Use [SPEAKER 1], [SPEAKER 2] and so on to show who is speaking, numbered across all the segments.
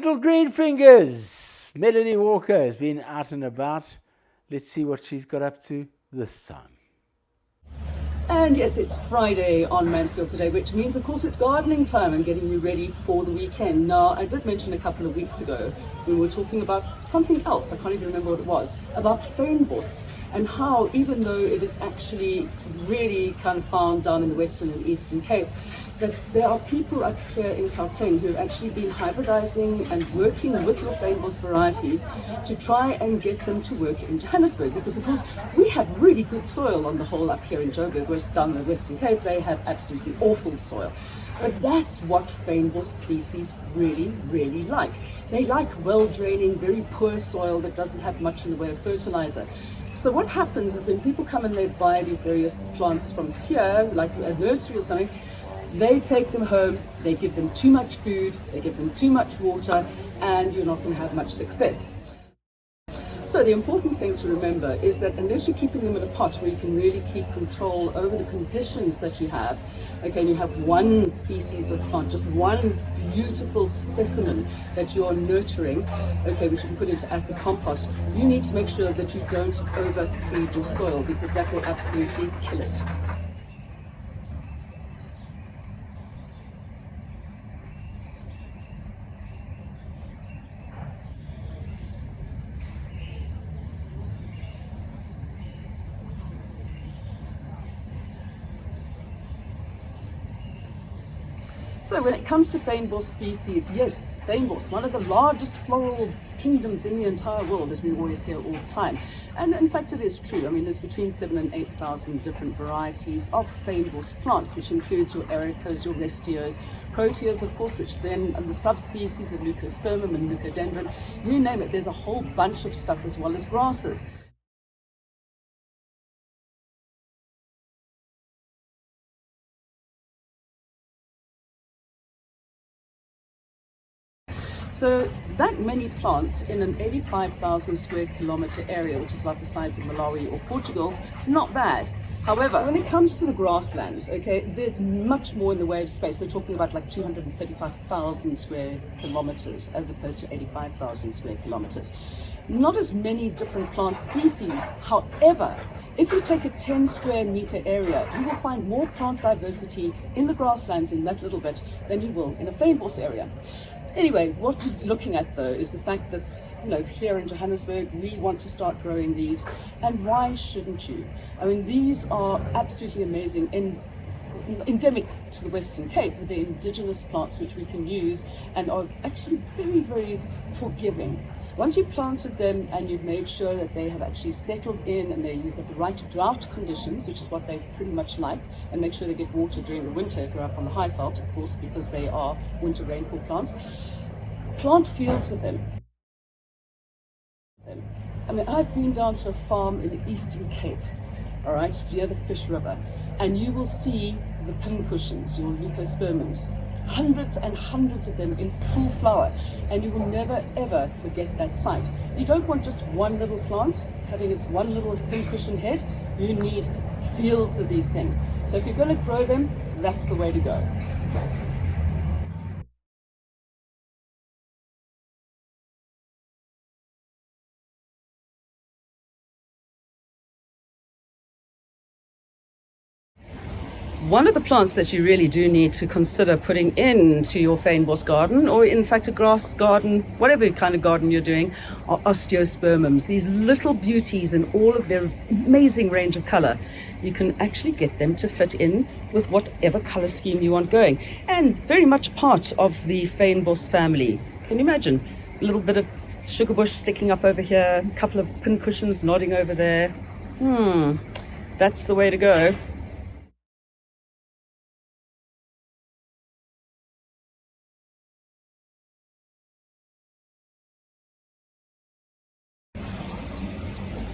[SPEAKER 1] Little green fingers. Melanie Walker has been out and about. Let's see what she's got up to this time.
[SPEAKER 2] And yes, it's Friday on Mansfield Today, which means, of course, it's gardening time and getting you ready for the weekend. Now, I did mention a couple of weeks ago when we were talking about something else, I can't even remember what it was, about fynbos, and how, even though it is actually really kind of found down in the Western and Eastern Cape, that there are people up here in Gauteng who have actually been hybridizing and working with your fynbos varieties to try and get them to work in Johannesburg, because of course we have really good soil on the whole up here in Joburg, whereas down in the Western Cape they have absolutely awful soil. But that's what fynbos species really like. They like well-draining, very poor soil that doesn't have much in the way of fertilizer. So what happens is when people come and they buy these various plants from here, like a nursery or something, they take them home, they give them too much food, they give them too much water, and you're not going to have much success. So the important thing to remember is that unless you're keeping them in a pot where you can really keep control over the conditions that you have, okay, and you have one species of plant, just one beautiful specimen that you're nurturing, okay, which you can put into acid compost, you need to make sure that you don't overfeed your soil, because that will absolutely kill it. So when it comes to fynbos species, yes, fynbos, one of the largest floral kingdoms in the entire world, as we always hear all the time. And in fact, it is true. I mean, there's between 7,000 and 8,000 different varieties of fynbos plants, which includes your ericas, your restios, proteas, of course, which then are the subspecies of leucospermum and leucodendron. You name it, there's a whole bunch of stuff, as well as grasses. So that many plants in an 85,000 square kilometer area, which is about the size of Malawi or Portugal, not bad. However, when it comes to the grasslands, okay, there's much more in the way of space. We're talking about like 235,000 square kilometers as opposed to 85,000 square kilometers. Not as many different plant species. However, if you take a 10 square meter area, you will find more plant diversity in the grasslands in that little bit than you will in a fynbos area. Anyway, what we're looking at though is the fact that, you know, here in Johannesburg, we want to start growing these, and why shouldn't you? I mean, these are absolutely amazing and endemic to the Western Cape with the indigenous plants which we can use, and are actually very forgiving. Once you've planted them and you've made sure that they have actually settled in and you've got the right drought conditions, which is what they pretty much like, and make sure they get water during the winter if you're up on the high veld, of course, because they are winter rainfall plants. Plant fields of them. I mean, I've been down to a farm in the Eastern Cape, all right, near the Fish River, and you will see the pincushions, your leucospermums, hundreds and hundreds of them in full flower, and you will never ever forget that sight. You don't want just one little plant having its one little pincushion head. You need fields of these things. So if you're going to grow them, that's the way to go. One of the plants that you really do need to consider putting into your fynbos garden, or in fact a grass garden, whatever kind of garden you're doing, are osteospermums. These little beauties in all of their amazing range of color. You can actually get them to fit in with whatever color scheme you want going, and very much part of the fynbos family. Can you imagine? A little bit of sugar bush sticking up over here, a couple of pincushions nodding over there. That's the way to go.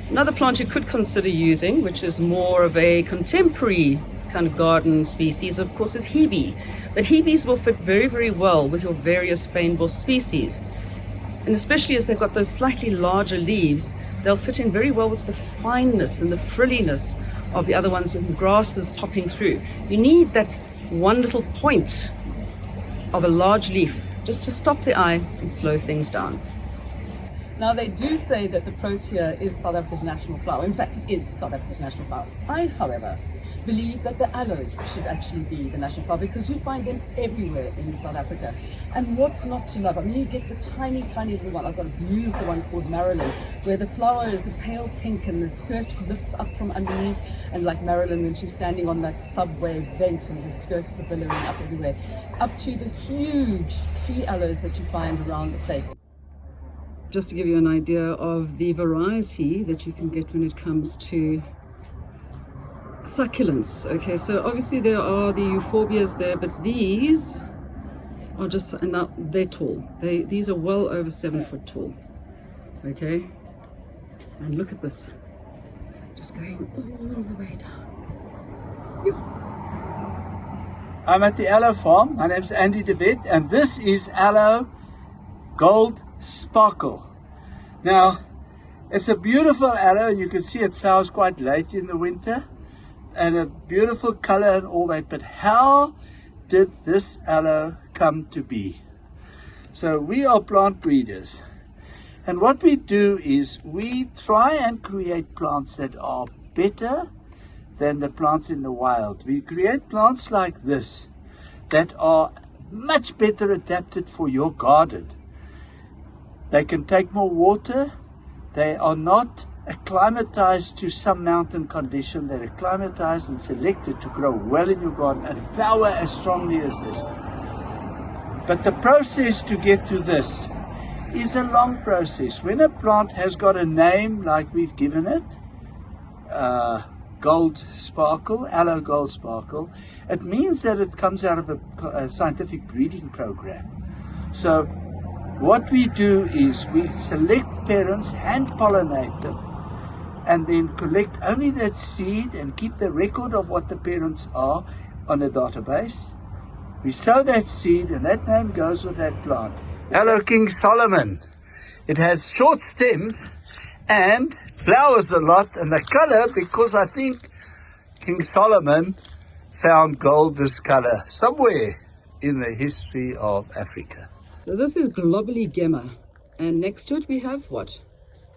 [SPEAKER 2] Another plant you could consider using, which is more of a contemporary kind of garden species, of course, is hebe. But hebes will fit very well with your various fynbos species. And especially as they've got those slightly larger leaves, they'll fit in very well with the fineness and the frilliness of the other ones with the grasses popping through. You need that one little point of a large leaf just to stop the eye and slow things down. Now, they do say that the protea is South Africa's national flower. In fact, it is South Africa's national flower. I, however, believe that the aloes should actually be the national flower because you find them everywhere in South Africa. And what's not to love? I mean, you get the tiny, tiny little one. I've got a beautiful one called Marilyn, where the flower is a pale pink and the skirt lifts up from underneath. And like Marilyn, when she's standing on that subway vent and the skirts are billowing up everywhere, up to the huge tree aloes that you find around the place. Just to give you an idea of the variety that you can get when it comes to succulents. Okay, so obviously there are the euphorbias there, but these are just, and now they're tall. These are well over 7 foot tall. Okay, and look at this, just going all the way down.
[SPEAKER 3] I'm at the aloe farm. My name's Andy de Wet, and this is aloe gold sparkle. Now, it's a beautiful aloe, and you can see it flowers quite late in the winter, and a beautiful color and all that. But how did this aloe come to be? So we are plant breeders, and what we do is we try and create plants that are better than the plants in the wild. We create plants like this that are much better adapted for your garden. They can take more water. They are not acclimatized to some mountain condition. They're acclimatized and selected to grow well in your garden and flower as strongly as this. But the process to get to this is a long process. When a plant has got a name like we've given it, gold sparkle, aloe gold sparkle, it means that it comes out of a scientific breeding program. So what we do is we select parents, hand pollinate them, and then collect only that seed and keep the record of what the parents are on a database. We sow that seed and that name goes with that plant. Aloe King Solomon. It has short stems and flowers a lot, and the color, because I think King Solomon found gold this color somewhere in the history of Africa.
[SPEAKER 2] So this is globally gemma, and next to it we have what?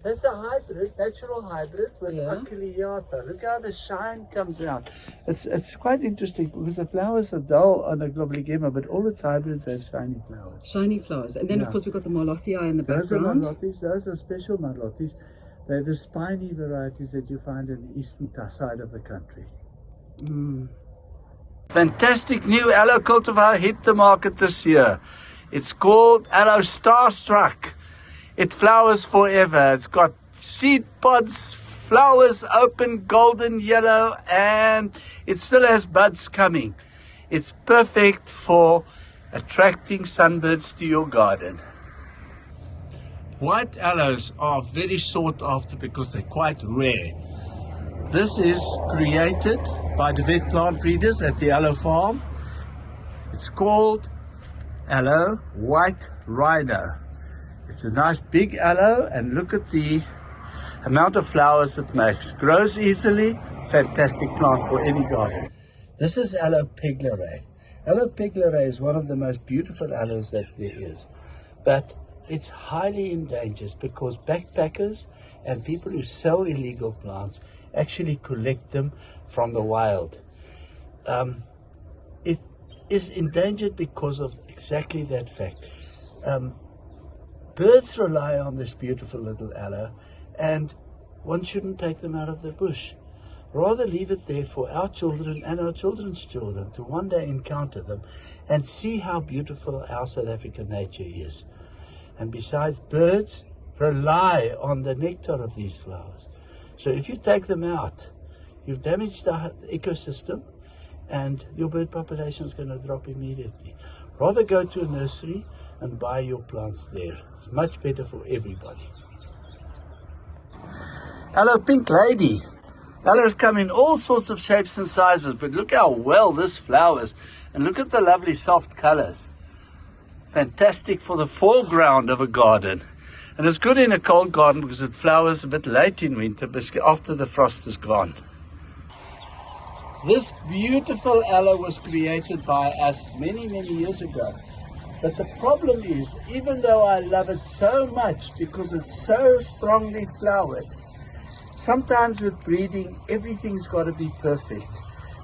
[SPEAKER 3] That's a hybrid, natural hybrid with
[SPEAKER 2] Yeah.
[SPEAKER 3] Achilleata. Look how the shine comes out. It's quite interesting because the flowers are dull on a globally gemma, but all its hybrids have shiny flowers.
[SPEAKER 2] Shiny flowers. And then
[SPEAKER 3] Yeah.
[SPEAKER 2] of course we've got the Marlothii in the
[SPEAKER 3] Those are
[SPEAKER 2] background.
[SPEAKER 3] Marlothis. Those are special Marlothis. They're the spiny varieties that you find in the eastern side of the country. Fantastic new aloe cultivar hit the market this year. It's called Aloe Starstruck. It flowers forever. It's got seed pods, flowers open, golden yellow, and it still has buds coming. It's perfect for attracting sunbirds to your garden. White aloes are very sought after because they're quite rare. This is created by De Wet plant breeders at the aloe farm. It's called aloe white rhino. It's a nice big aloe, and look at the amount of flowers it makes. Grows easily, fantastic plant for any garden. This is Aloe peglerae. Aloe peglerae is one of the most beautiful aloes that there is, but it's highly endangered because backpackers and people who sell illegal plants actually collect them from the wild. It is endangered because of exactly that fact. Birds rely on this beautiful little aloe, and one shouldn't take them out of the bush. Rather leave it there for our children and our children's children to one day encounter them and see how beautiful our South African nature is. And besides, birds rely on the nectar of these flowers. So if you take them out, you've damaged the ecosystem and your bird population is going to drop immediately. Rather go to a nursery and buy your plants there. It's much better for everybody. Hello, Pink Lady. Aloes come in all sorts of shapes and sizes, but look how well this flowers, and look at the lovely soft colors. Fantastic for the foreground of a garden. And it's good in a cold garden because it flowers a bit late in winter, but after the frost is gone. This beautiful aloe was created by us many, many years ago. But the problem is, even though I love it so much because it's so strongly flowered, sometimes with breeding, everything's got to be perfect.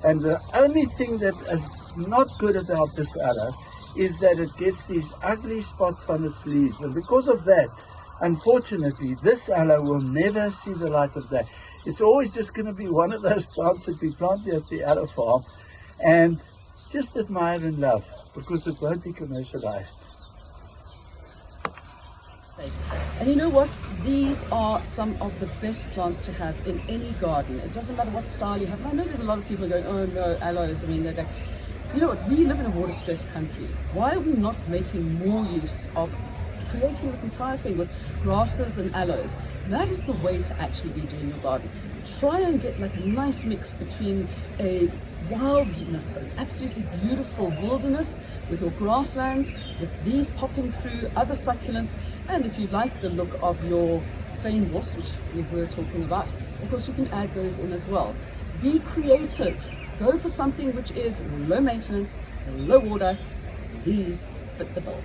[SPEAKER 3] And the only thing that is not good about this aloe is that it gets these ugly spots on its leaves. And because of that, unfortunately, this aloe will never see the light of day. It's always just going to be one of those plants that we plant here at the aloe farm and just admire and love, because it won't be commercialized.
[SPEAKER 2] And you know what? These are some of the best plants to have in any garden. It doesn't matter what style you have. And I know there's a lot of people going, oh no, aloes. I mean, they're like, you know what? We live in a water-stressed country. Why are we not making more use of creating this entire thing with grasses and aloes? That is the way to actually be doing your garden. Try and get like a nice mix between a wildness, an absolutely beautiful wilderness with your grasslands, with these popping through, other succulents, and if you like the look of your fynbos, which we were talking about, of course you can add those in as well. Be creative. Go for something which is low maintenance, low water. These fit the bill.